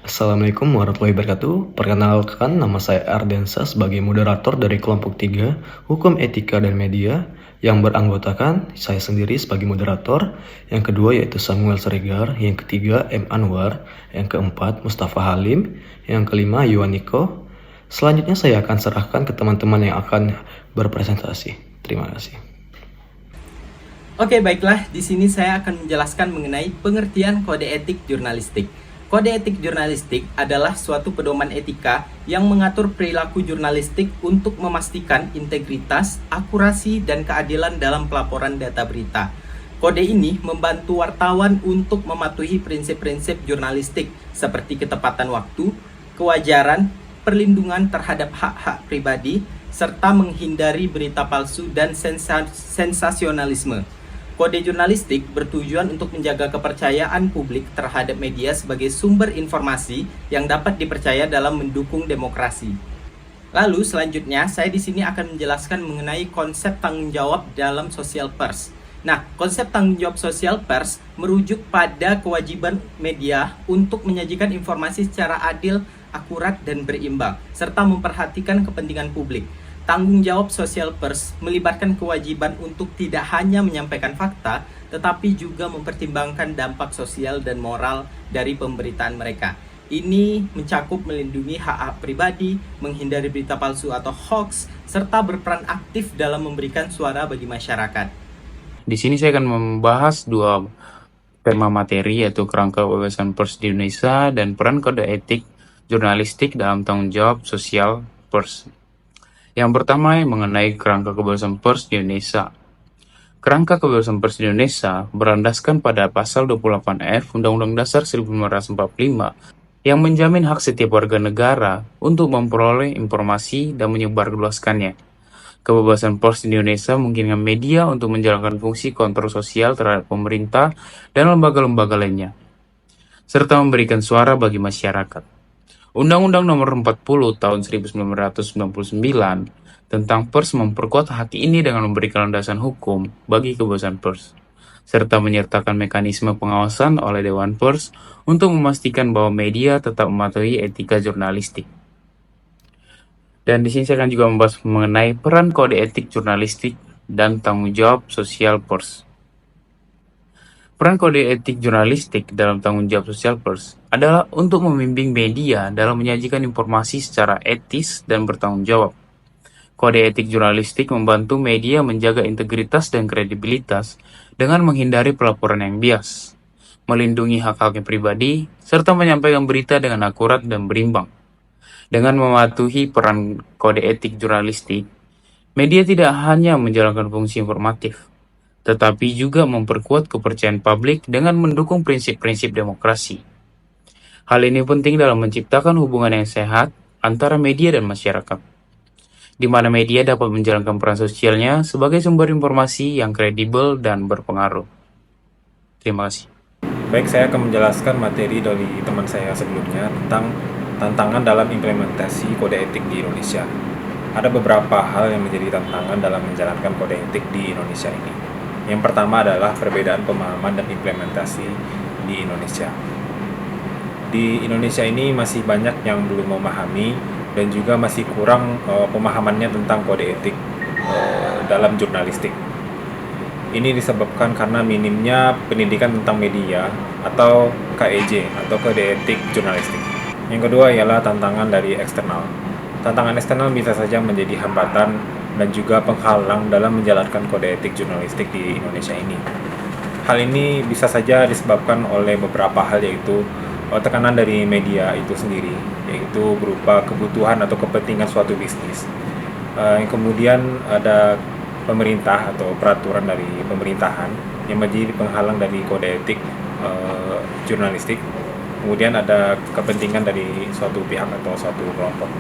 Assalamualaikum warahmatullahi wabarakatuh. Perkenalkan, nama saya Ardensa sebagai moderator dari kelompok 3 Hukum Etika dan Media yang beranggotakan saya sendiri sebagai moderator, yang kedua yaitu Samuel Siregar, yang ketiga M. Anwar, yang keempat Mustafa Halim, yang kelima Yuaniko. Selanjutnya saya akan serahkan ke teman-teman yang akan berpresentasi. Terima kasih. Oke, baiklah. Di sini saya akan menjelaskan mengenai pengertian kode etik jurnalistik. Kode etik jurnalistik adalah suatu pedoman etika yang mengatur perilaku jurnalistik untuk memastikan integritas, akurasi, dan keadilan dalam pelaporan data berita. Kode ini membantu wartawan untuk mematuhi prinsip-prinsip jurnalistik seperti ketepatan waktu, kewajaran, perlindungan terhadap hak-hak pribadi, serta menghindari berita palsu dan sensasionalisme. Kode jurnalistik bertujuan untuk menjaga kepercayaan publik terhadap media sebagai sumber informasi yang dapat dipercaya dalam mendukung demokrasi. Lalu selanjutnya saya di sini akan menjelaskan mengenai konsep tanggung jawab dalam social pers. Nah, konsep tanggung jawab social pers merujuk pada kewajiban media untuk menyajikan informasi secara adil, akurat, dan berimbang, serta memperhatikan kepentingan publik. Tanggung jawab social pers melibatkan kewajiban untuk tidak hanya menyampaikan fakta, tetapi juga mempertimbangkan dampak sosial dan moral dari pemberitaan mereka. Ini mencakup melindungi hak-hak pribadi, menghindari berita palsu atau hoax, serta berperan aktif dalam memberikan suara bagi masyarakat. Di sini saya akan membahas dua tema materi, yaitu kerangka kebebasan pers di Indonesia dan peran kode etik jurnalistik dalam tanggung jawab sosial pers. Yang pertama mengenai kerangka kebebasan pers di Indonesia. Kerangka kebebasan pers di Indonesia berlandaskan pada pasal 28F Undang-Undang Dasar 1945 yang menjamin hak setiap warga negara untuk memperoleh informasi dan menyebarluaskannya. Kebebasan pers di Indonesia memungkinkan media untuk menjalankan fungsi kontrol sosial terhadap pemerintah dan lembaga-lembaga lainnya, serta memberikan suara bagi masyarakat. Undang-Undang Nomor 40 Tahun 1999 tentang pers memperkuat hak ini dengan memberikan landasan hukum bagi kebebasan pers, serta menyertakan mekanisme pengawasan oleh Dewan Pers untuk memastikan bahwa media tetap mematuhi etika jurnalistik. Dan di sini saya akan juga membahas mengenai peran kode etik jurnalistik dan tanggung jawab sosial pers. Peran kode etik jurnalistik dalam tanggung jawab sosial pers adalah untuk membimbing media dalam menyajikan informasi secara etis dan bertanggung jawab. Kode etik jurnalistik membantu media menjaga integritas dan kredibilitas dengan menghindari pelaporan yang bias, melindungi hak-hak pribadi, serta menyampaikan berita dengan akurat dan berimbang. Dengan mematuhi peran kode etik jurnalistik, media tidak hanya menjalankan fungsi informatif, tetapi juga memperkuat kepercayaan publik dengan mendukung prinsip-prinsip demokrasi. Hal ini penting dalam menciptakan hubungan yang sehat antara media dan masyarakat, di mana media dapat menjalankan peran sosialnya sebagai sumber informasi yang kredibel dan berpengaruh. Terima kasih. Baik, saya akan menjelaskan materi dari teman saya sebelumnya tentang tantangan dalam implementasi kode etik di Indonesia. Ada beberapa hal yang menjadi tantangan dalam menjalankan kode etik di Indonesia ini. Yang pertama adalah perbedaan pemahaman dan implementasi di Indonesia. Di Indonesia ini masih banyak yang belum memahami dan juga masih kurang pemahamannya tentang kode etik dalam jurnalistik. Ini disebabkan karena minimnya pendidikan tentang media atau KEJ atau kode etik jurnalistik. Yang kedua ialah tantangan dari eksternal. Tantangan eksternal bisa saja menjadi hambatan dan juga penghalang dalam menjalankan kode etik jurnalistik di Indonesia ini. Hal ini bisa saja disebabkan oleh beberapa hal, yaitu tekanan dari media itu sendiri, yaitu berupa kebutuhan atau kepentingan suatu bisnis. Kemudian ada pemerintah atau peraturan dari pemerintahan yang menjadi penghalang dari kode etik jurnalistik. Kemudian ada kepentingan dari suatu pihak atau suatu kelompok.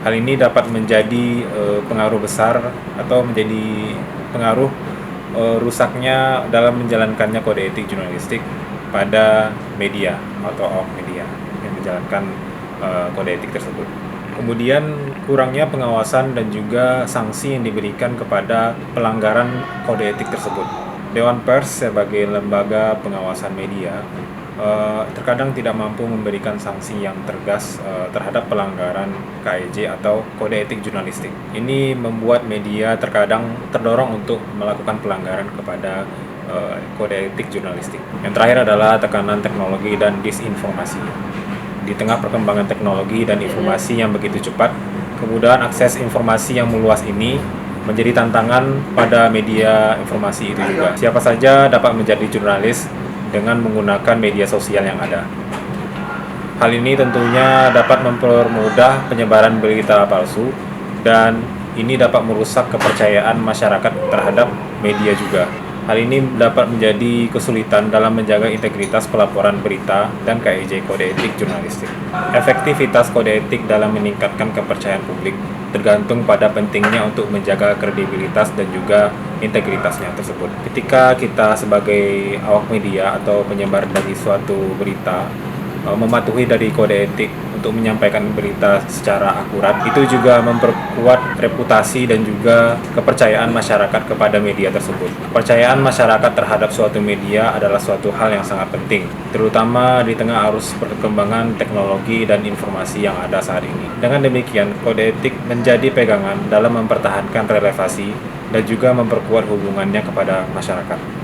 Hal ini dapat menjadi pengaruh besar atau menjadi pengaruh rusaknya dalam menjalankannya kode etik jurnalistik pada media atau awak media yang menjalankan kode etik tersebut. Kemudian kurangnya pengawasan dan juga sanksi yang diberikan kepada pelanggaran kode etik tersebut. Dewan Pers sebagai lembaga pengawasan media terkadang tidak mampu memberikan sanksi yang tegas terhadap pelanggaran KEJ atau kode etik jurnalistik. Ini membuat media terkadang terdorong untuk melakukan pelanggaran kepada kode etik jurnalistik. Yang terakhir adalah tekanan teknologi dan disinformasi. Di tengah perkembangan teknologi dan informasi yang begitu cepat, kemudahan akses informasi yang meluas ini menjadi tantangan pada media informasi itu juga. Siapa saja dapat menjadi jurnalis dengan menggunakan media sosial yang ada. Hal ini tentunya dapat mempermudah penyebaran berita palsu dan ini dapat merusak kepercayaan masyarakat terhadap media juga. Hal ini dapat menjadi kesulitan dalam menjaga integritas pelaporan berita dan KEJ kode etik jurnalistik. Efektivitas kode etik dalam meningkatkan kepercayaan publik tergantung pada pentingnya untuk menjaga kredibilitas dan juga integritasnya tersebut. Ketika kita sebagai awak media atau penyebar dari suatu berita mematuhi dari kode etik untuk menyampaikan berita secara akurat, itu juga memperkuat reputasi dan juga kepercayaan masyarakat kepada media tersebut. Kepercayaan masyarakat terhadap suatu media adalah suatu hal yang sangat penting, terutama di tengah arus perkembangan teknologi dan informasi yang ada saat ini. Dengan demikian, kode etik menjadi pegangan dalam mempertahankan relevansi dan juga memperkuat hubungannya kepada masyarakat.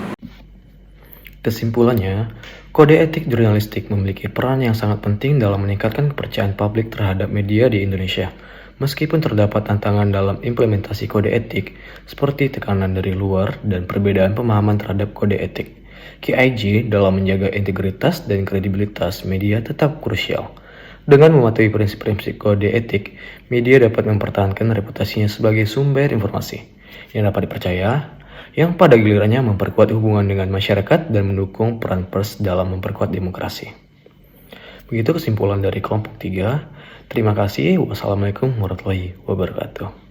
Kesimpulannya, kode etik jurnalistik memiliki peran yang sangat penting dalam meningkatkan kepercayaan publik terhadap media di Indonesia. Meskipun terdapat tantangan dalam implementasi kode etik, seperti tekanan dari luar dan perbedaan pemahaman terhadap kode etik, KIJ dalam menjaga integritas dan kredibilitas media tetap krusial. Dengan mematuhi prinsip-prinsip kode etik, media dapat mempertahankan reputasinya sebagai sumber informasi yang dapat dipercaya, yang pada gilirannya memperkuat hubungan dengan masyarakat dan mendukung peran pers dalam memperkuat demokrasi. Begitu kesimpulan dari kelompok 3. Terima kasih. Wassalamualaikum warahmatullahi wabarakatuh.